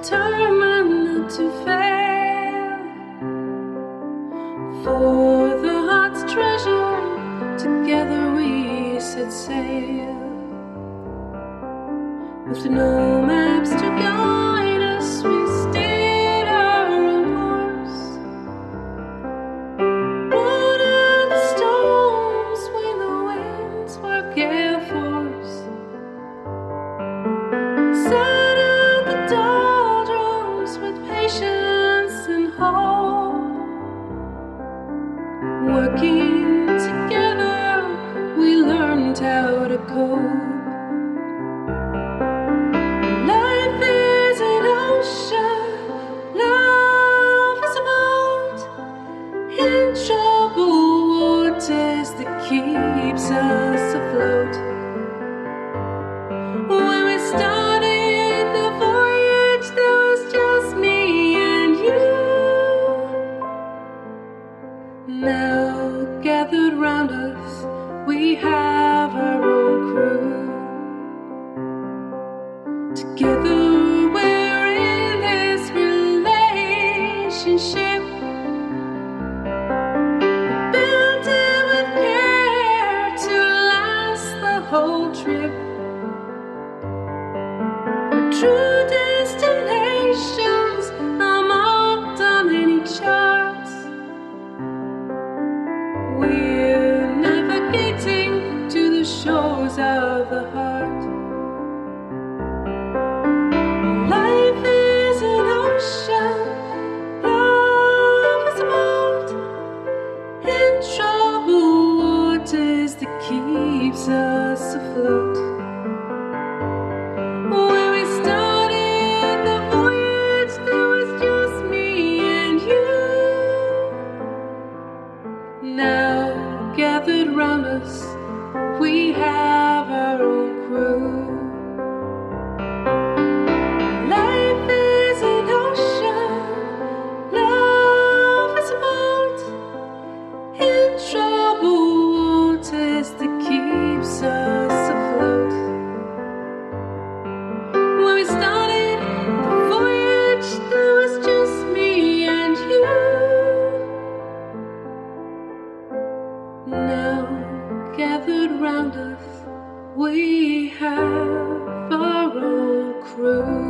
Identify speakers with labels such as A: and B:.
A: determined not to fail. For the heart's treasure, together we set sail. With no maps to guide us, we steered our own course. Rode the storms when the winds were gale force. Sat at the doldrums with patience and hope. Working together, we learned how to cope. Life is an ocean, love is a boat in troubled waters that keeps us afloat. When we started the voyage, there was just me and you. Now gathered round us, we have our own crew. Together we're in this relationship. We built it with care to last the whole trip. Our true destinations are marked on any charts. We're navigating to the shores of the heart. Life is an ocean, love is a boat in troubled waters that keeps us afloat. When we started the voyage, there was just me and you. Now gathered round us, we have our own crew. Life is an ocean, love is a boat in troubled waters that keeps us afloat. When we started the voyage, there was just me and you. Now gathered round us, we have our own crew.